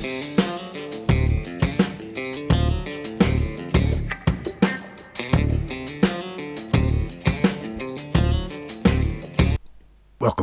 Welcome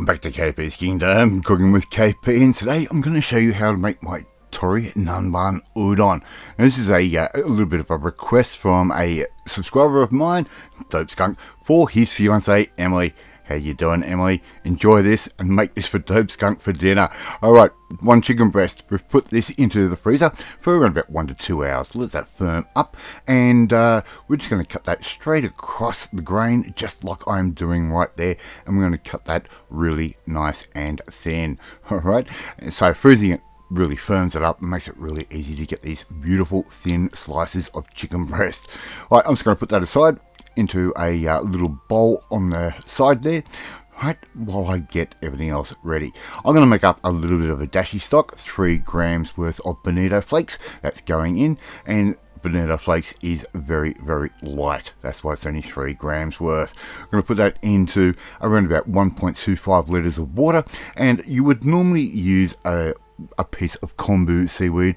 back to KP's Kingdom, cooking with KP, and today I'm going to show you how to make my Tori Nanban Udon. Now, this is a little bit of a request from a subscriber of mine, Dope Skunk, for his fiancée Emily. How you doing, Emily? Enjoy this and make this for Dope Skunk for dinner. Alright, one chicken breast. We've put this into the freezer for around about 1 to 2 hours. Let that firm up, and we're just going to cut that straight across the grain, just like I'm doing right there, and we're going to cut that really nice and thin. Alright, so freezing it really firms it up and makes it really easy to get these beautiful thin slices of chicken breast. Alright, I'm just going to put that aside into a little bowl on the side there, right, while I get everything else ready. I'm going to make up a little bit of a dashi stock, 3 grams worth of bonito flakes, that's going in, and bonito flakes is very, very light. That's why it's only 3 grams worth. I'm going to put that into around about 1.25 litres of water, and you would normally use a piece of kombu seaweed.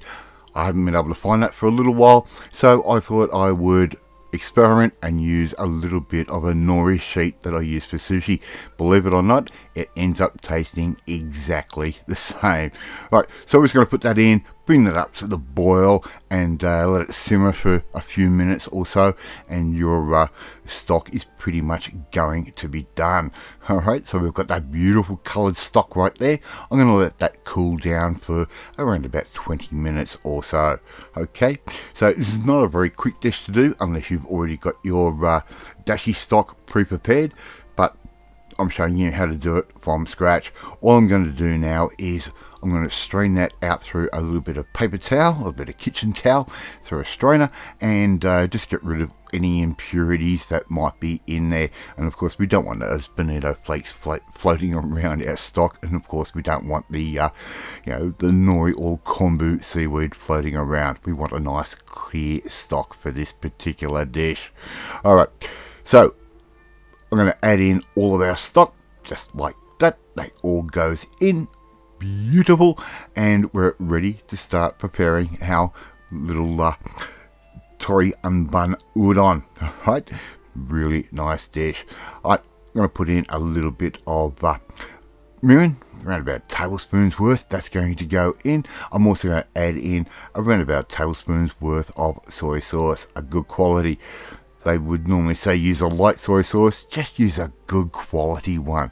I haven't been able to find that for a little while, so I thought I would experiment and use a little bit of a nori sheet that I use for sushi. Believe it or not, it ends up tasting exactly the same. Right, so we're just going to put that in, bring that up to the boil, and let it simmer for a few minutes or so, and your stock is pretty much going to be done. Alright, so we've got that beautiful coloured stock right there. I'm going to let that cool down for around about 20 minutes or so. Okay, so this is not a very quick dish to do unless you've already got your dashi stock pre-prepared, but I'm showing you how to do it from scratch. All I'm going to do now is I'm going to strain that out through a little bit of paper towel, a bit of kitchen towel, through a strainer, and just get rid of any impurities that might be in there. And of course, we don't want those bonito flakes floating around our stock, and of course, we don't want the the nori or kombu seaweed floating around. We want a nice clear stock for this particular dish. All right, so I'm going to add in all of our stock just like that. That all goes in. Beautiful, and we're ready to start preparing our little Tori Nanban Udon. Alright, really nice dish. Alright, I'm going to put in a little bit of mirin, around about a tablespoon's worth. That's going to go in. I'm also going to add in around about a tablespoon's worth of soy sauce, a good quality. They would normally say use a light soy sauce, just use a good quality one.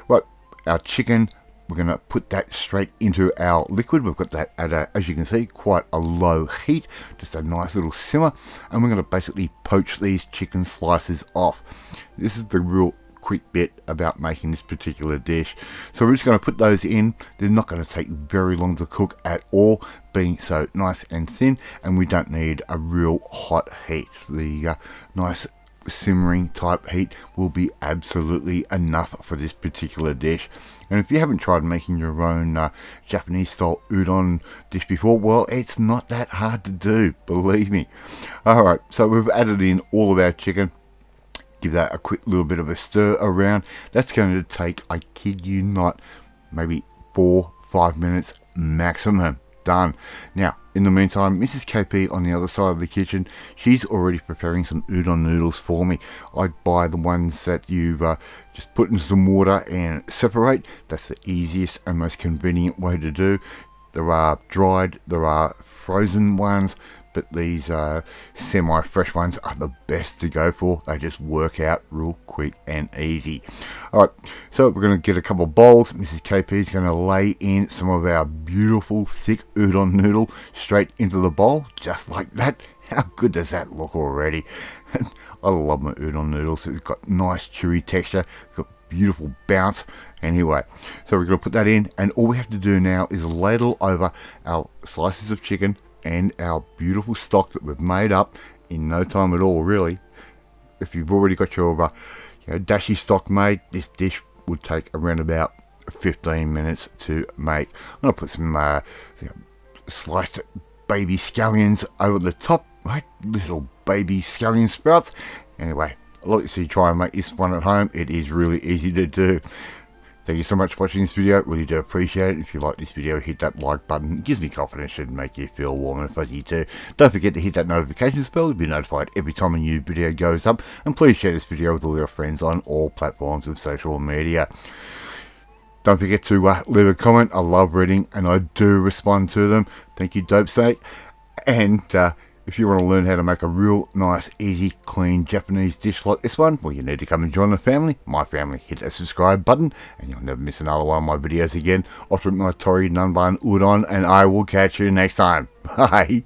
Right, our chicken, we're going to put that straight into our liquid. We've got that at as you can see, quite a low heat, just a nice little simmer, and we're going to basically poach these chicken slices off. This is the real quick bit about making this particular dish. So we're just going to put those in. They're not going to take very long to cook at all, being so nice and thin, and we don't need a real hot heat. The nice simmering type heat will be absolutely enough for this particular dish. And if you haven't tried making your own Japanese style udon dish before, well, it's not that hard to do, believe me. Alright, so we've added in all of our chicken. Give that a quick little bit of a stir around. That's going to take, I kid you not, maybe 4-5 minutes maximum. Done. Now, in the meantime, Mrs. KP on the other side of the kitchen, she's already preparing some udon noodles for me. I'd buy the ones that you've just put in some water and separate. That's the easiest and most convenient way to do. There are dried, there are frozen ones, but these semi-fresh ones are the best to go for. They just work out real quick and easy. Alright, so we're going to get a couple of bowls. Mrs. KP is going to lay in some of our beautiful thick udon noodle straight into the bowl, just like that. How good does that look already? I love my udon noodles. It's got nice chewy texture, it's got beautiful bounce. Anyway, so we're going to put that in, and all we have to do now is ladle over our slices of chicken and our beautiful stock that we've made up in no time at all, really. If you've already got your dashi stock made, this dish would take around about 15 minutes to make. I'm going to put some sliced baby scallions over the top, right? Little baby scallion sprouts. Anyway, I'll let you see, try and make this one at home. It is really easy to do. Thank you so much for watching this video. Really do appreciate it. If you like this video, hit that like button. It gives me confidence and make you feel warm and fuzzy too. Don't forget to hit that notification bell to be notified every time a new video goes up. And please share this video with all your friends on all platforms of social media. Don't forget to leave a comment. I love reading and I do respond to them. Thank you, Dope Snake. And if you want to learn how to make a real nice, easy, clean Japanese dish like this one, well, you need to come and join the family, my family. Hit that subscribe button and you'll never miss another one of my videos again. I'll drink my Tori Nanban Udon and I will catch you next time. Bye.